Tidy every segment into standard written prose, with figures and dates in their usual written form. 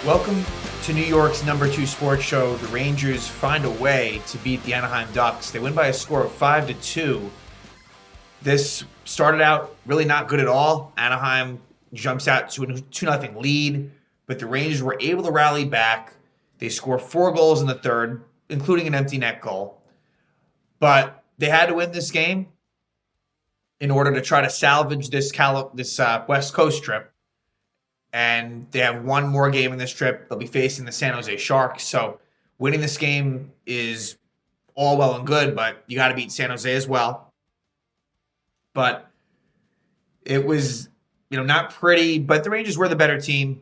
Welcome to New York's #2 sports show. The Rangers find a way to beat the Anaheim Ducks. They win by a score of 5-2. This started out really not good at all. Anaheim jumps out to a 2-0 lead, but the Rangers were able to rally back. They score 4 goals in the third, including an empty net goal. But they had to win this game in order to try to salvage this West Coast trip. And they have one more game in this trip. They'll be facing the San Jose Sharks. So winning this game is all well and good, but you got to beat San Jose as well. But it was, not pretty, but the Rangers were the better team.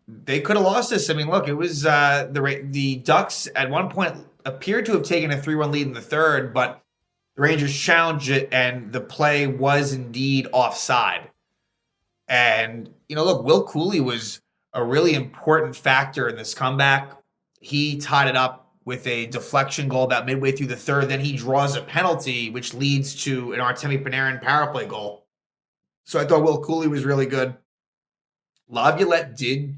They could have lost this. I mean, look, it was the Ducks at one point appeared to have taken a 3-1 lead in the third, but the Rangers challenged it, and the play was indeed offside. And, look, Will Cooley was a really important factor in this comeback. He tied it up with a deflection goal about midway through the third. Then he draws a penalty, which leads to an Artemi Panarin power play goal. So I thought Will Cooley was really good. Laviolette did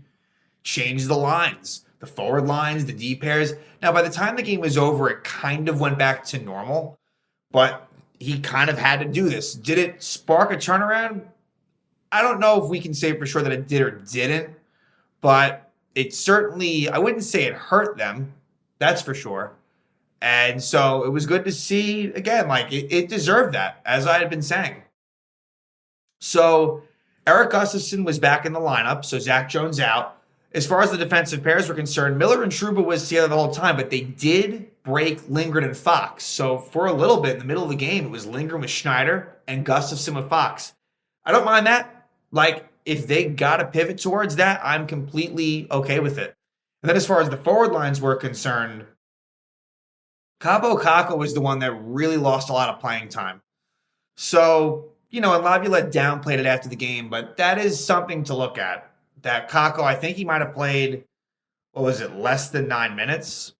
change the lines, the forward lines, the D pairs. Now, by the time the game was over, it kind of went back to normal, but he kind of had to do this. Did it spark a turnaround? I don't know if we can say for sure that it did or didn't, but it certainly, I wouldn't say it hurt them. That's for sure. And so it was good to see, again, like it deserved that, as I had been saying. So Eric Gustafsson was back in the lineup, so Zach Jones out. As far as the defensive pairs were concerned, Miller and Trouba was together the whole time, but they did break Lindgren and Fox. So for a little bit in the middle of the game, it was Lindgren with Schneider and Gustafsson with Fox. I don't mind that. Like, if they got to pivot towards that, I'm completely okay with it. And then as far as the forward lines were concerned, Cabo Caco was the one that really lost a lot of playing time. So, and Laviolette downplayed it after the game, but that is something to look at. That Caco, I think he might have played, less than 9 minutes?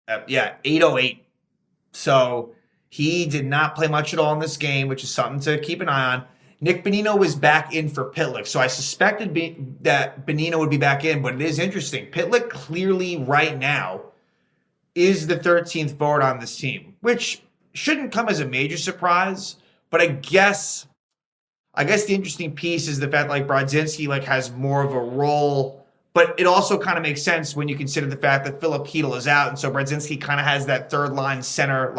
8:08. So he did not play much at all in this game, which is something to keep an eye on. Nick Bonino was back in for Pitlick, so I suspected that Bonino would be back in, but it is interesting. Pitlick clearly right now is the 13th forward on this team, which shouldn't come as a major surprise, but I guess the interesting piece is the fact Brodzinski has more of a role, but it also kind of makes sense when you consider the fact that Philip Hedl is out, and so Brodzinski kind of has that third line center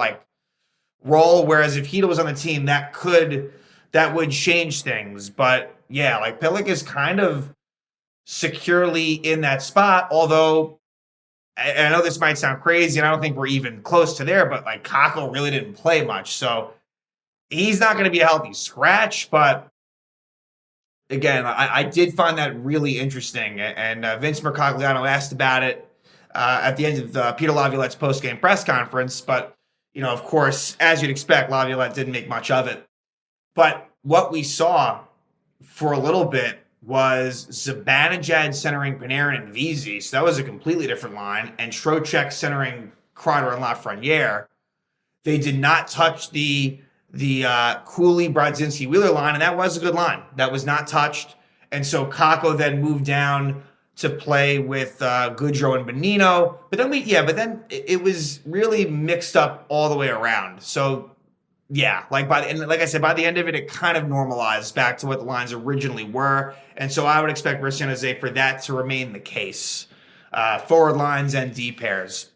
role, whereas if Hedl was on the team, that would change things. But yeah, Pitlick is kind of securely in that spot, although I know this might sound crazy, and I don't think we're even close to there, but Caco really didn't play much, so he's not going to be a healthy scratch. But again, I did find that really interesting, and Vince Mercogliano asked about it at the end of Peter Laviolette's post-game press conference, but, of course, as you'd expect, Laviolette didn't make much of it. But what we saw for a little bit was Zibanejad centering Panarin and Vesey. So that was a completely different line. And Trocheck centering Kreider and Lafreniere. They did not touch the Cooley, Brodzinski, Wheeler line, and that was a good line. That was not touched. And so Caco then moved down to play with Goodrow and Bonino. But then it was really mixed up all the way around. So yeah, by the end of it, it kind of normalized back to what the lines originally were. And so I would expect for San Jose for that to remain the case. Forward lines and D pairs.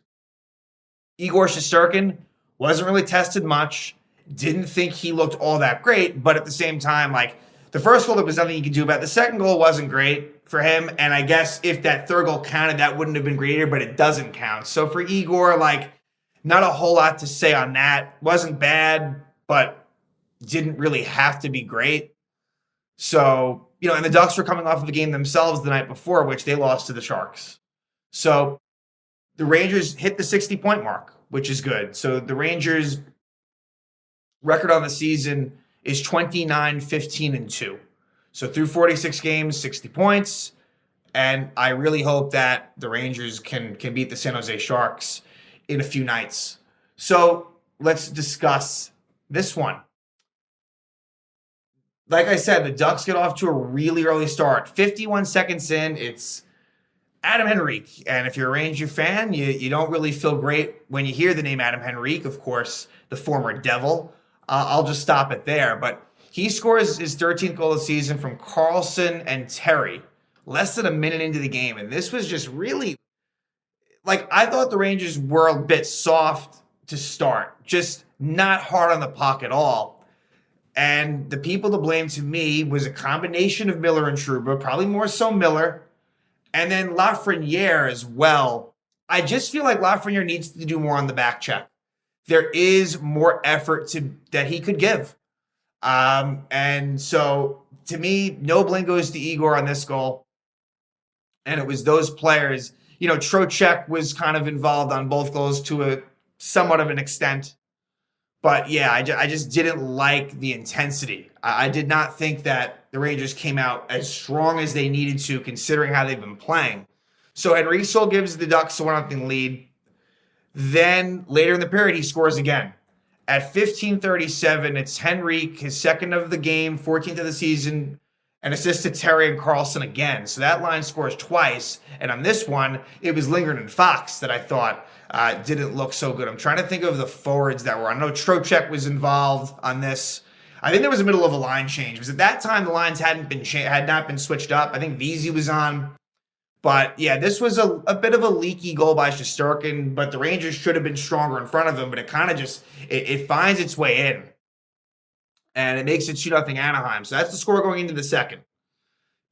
Igor Shesterkin wasn't really tested much. Didn't think he looked all that great, but at the same time, the first goal, there was nothing he could do about it. The second goal wasn't great for him, and I guess if that third goal counted, that wouldn't have been greater, but it doesn't count. So for Igor, not a whole lot to say on that. Wasn't bad, but didn't really have to be great. So, and the Ducks were coming off of a game themselves the night before, which they lost to the Sharks. So the Rangers hit the 60-point mark, which is good. So the Rangers' record on the season is 29-15-2. So through 46 games, 60 points. And I really hope that the Rangers can beat the San Jose Sharks in a few nights. So let's discuss this one. like I said, the Ducks get off to a really early start. 51 seconds in, it's Adam Henrique. And if you're a Ranger fan, you don't really feel great when you hear the name Adam Henrique, of course, the former Devil. I'll just stop it there. But he scores his 13th goal of the season from Carlson and Terry, less than a minute into the game. And this was just really, like, I thought the Rangers were a bit soft to start, just not hard on the puck at all. And the people to blame to me was a combination of Miller and Trouba, probably more so Miller, and then Lafreniere as well. I just feel like Lafreniere needs to do more on the back check. There is more effort that he could give. And so to me, no blame goes to Igor on this goal. And it was those players. Trocheck was kind of involved on both goals to a somewhat of an extent. But yeah, I just didn't like the intensity. I did not think that the Rangers came out as strong as they needed to, considering how they've been playing. So Henrique gives the Ducks a 1-0 lead. Then later in the period, he scores again. At 15:37, it's Henrique, his second of the game, 14th of the season, and assist to Terry and Carlson again. So that line scores twice. And on this one, it was Lindgren and Fox that I thought didn't look so good. I'm trying to think of the forwards that were. I know Trocheck was involved on this. I think there was a middle of a line change. Because at that time, the lines had not been switched up. I think Vesey was on. But yeah, this was a bit of a leaky goal by Shesterkin, but the Rangers should have been stronger in front of him. But it kind of just, it finds its way in. And it makes it 2-0 Anaheim. So that's the score going into the second.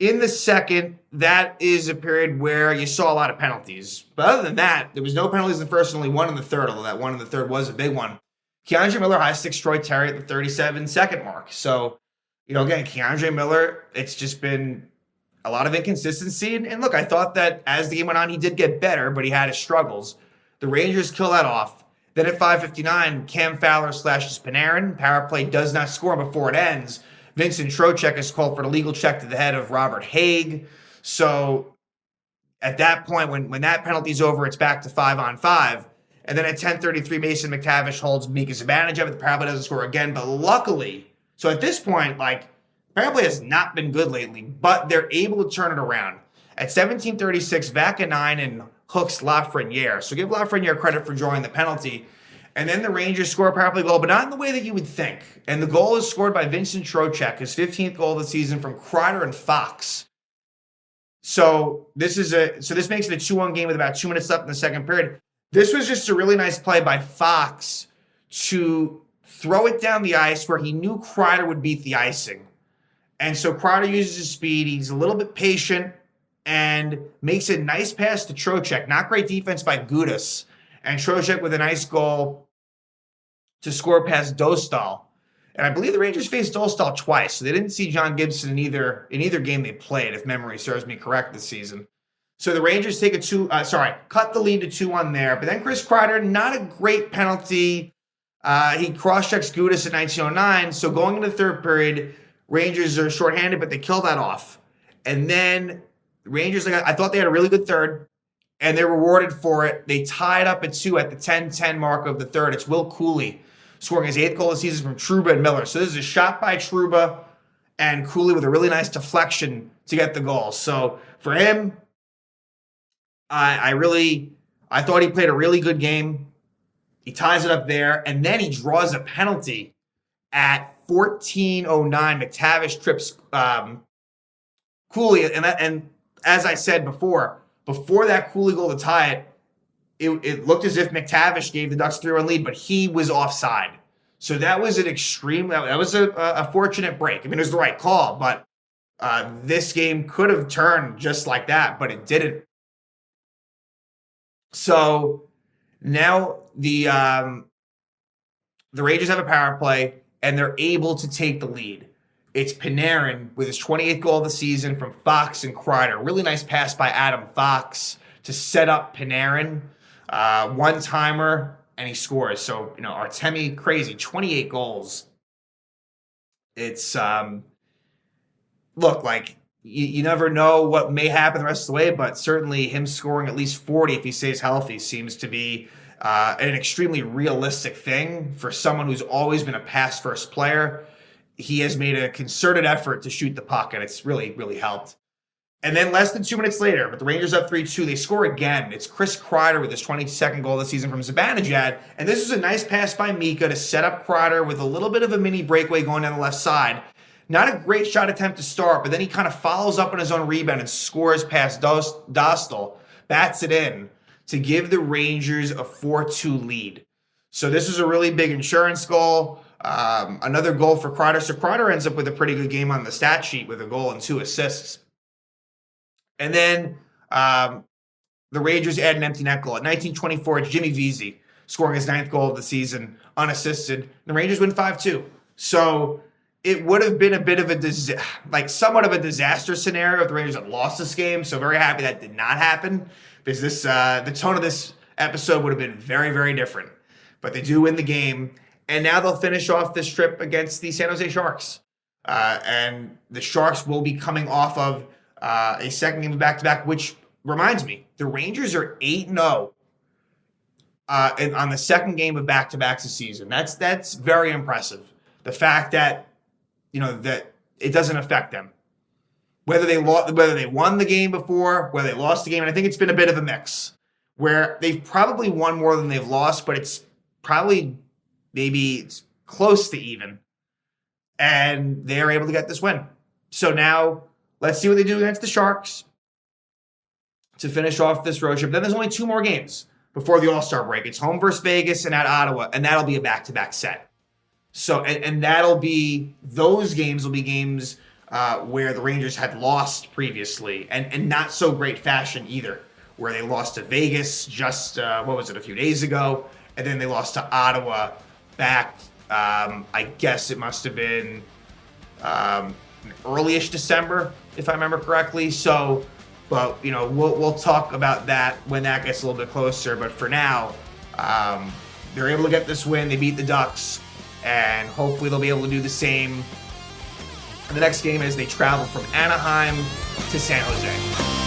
In the second, that is a period where you saw a lot of penalties. But other than that, there was no penalties in the first and only one in the third, although that one in the third was a big one. Keandre Miller high-sticks Troy Terry at the 37-second mark. So, again, Keandre Miller, it's just been a lot of inconsistency. And look, I thought that as the game went on, he did get better, but he had his struggles. The Rangers kill that off. Then at 5:59, Cam Fowler slashes Panarin. Power play does not score before it ends. Vincent Trocheck is called for the legal check to the head of Robert Haig. So at that point, when that penalty's over, it's back to 5-on-5. And then at 10:33, Mason McTavish holds Mika Zibanejad, but the power play doesn't score again. But luckily, so at this point, power play has not been good lately, but they're able to turn it around. At 17:36, Vakanainen hooks Lafreniere. So give Lafreniere credit for drawing the penalty. And then the Rangers score a power play goal, but not in the way that you would think. And the goal is scored by Vincent Trocheck, his 15th goal of the season from Kreider and Fox. So this makes it a 2-1 game with about 2 minutes left in the second period. This was just a really nice play by Fox to throw it down the ice where he knew Kreider would beat the icing. And so Kreider uses his speed. He's a little bit patient and makes a nice pass to Trocheck. Not great defense by Gudas. And Trocheck with a nice goal to score past Dostal. And I believe the Rangers faced Dostal twice, so they didn't see John Gibson in either game they played, if memory serves me correct this season. So the Rangers take cut the lead to 2-1 there. But then Chris Kreider, not a great penalty. He cross-checks Gudas at 19:09. So going into the third period, Rangers are shorthanded, but they kill that off. And then the Rangers, I thought they had a really good third, and they're rewarded for it. They tied up at 2 at the 10:10 mark of the third. It's Will Cooley scoring his 8th goal of the season from Trouba and Miller. So this is a shot by Trouba and Cooley with a really nice deflection to get the goal. So for him, I thought he played a really good game. He ties it up there, and then he draws a penalty at 14:09. McTavish trips Cooley, and as I said before that Cooley goal to tie it looked as if McTavish gave the Ducks 3-1 lead, but he was offside. So that was an extreme. That was a fortunate break. I mean, it was the right call, but this game could have turned just like that, but it didn't. So now the Rangers have a power play, and they're able to take the lead. It's Panarin with his 28th goal of the season from Fox and Kreider. Really nice pass by Adam Fox to set up Panarin. One-timer, and he scores. So, Artemi, crazy. 28 goals. It's, look, you never know what may happen the rest of the way, but certainly him scoring at least 40 if he stays healthy seems to be an extremely realistic thing for someone who's always been a pass-first player. he has made a concerted effort to shoot the puck, and it's really, really helped. And then less than 2 minutes later, with the Rangers up 3-2, they score again. It's Chris Kreider with his 22nd goal of the season from Zibanejad. And this was a nice pass by Mika to set up Kreider with a little bit of a mini breakaway going down the left side. Not a great shot attempt to start, but then he kind of follows up on his own rebound and scores past Dostal, bats it in to give the Rangers a 4-2 lead. So this was a really big insurance goal. Another goal for Kreider. So Kreider ends up with a pretty good game on the stat sheet with a goal and 2 assists. And then the Rangers add an empty net goal. At 19:24, it's Jimmy Vesey scoring his 9th goal of the season, unassisted. The Rangers win 5-2. So it would have been a bit of a somewhat of a disaster scenario if the Rangers had lost this game. So very happy that did not happen, because this the tone of this episode would have been very, very different. But they do win the game, and now they'll finish off this trip against the San Jose Sharks. And the Sharks will be coming off of a second game of back-to-back, which reminds me, the Rangers are 8-0 on the second game of back-to-backs this season. That's very impressive. The fact that that it doesn't affect them, whether they won the game before, whether they lost the game, and I think it's been a bit of a mix where they've probably won more than they've lost, but it's probably it's close to even, and they are able to get this win. So now let's see what they do against the Sharks to finish off this road trip. Then there's only 2 more games before the All-Star break. It's home versus Vegas and at Ottawa, and that'll be a back-to-back set. So, and those games will be games where the Rangers had lost previously, and not so great fashion either, where they lost to Vegas just, a few days ago, and then they lost to Ottawa back, I guess it must have been early-ish December, if I remember correctly. So, but we'll talk about that when that gets a little bit closer. But for now, they're able to get this win. They beat the Ducks, and hopefully they'll be able to do the same in the next game as they travel from Anaheim to San Jose.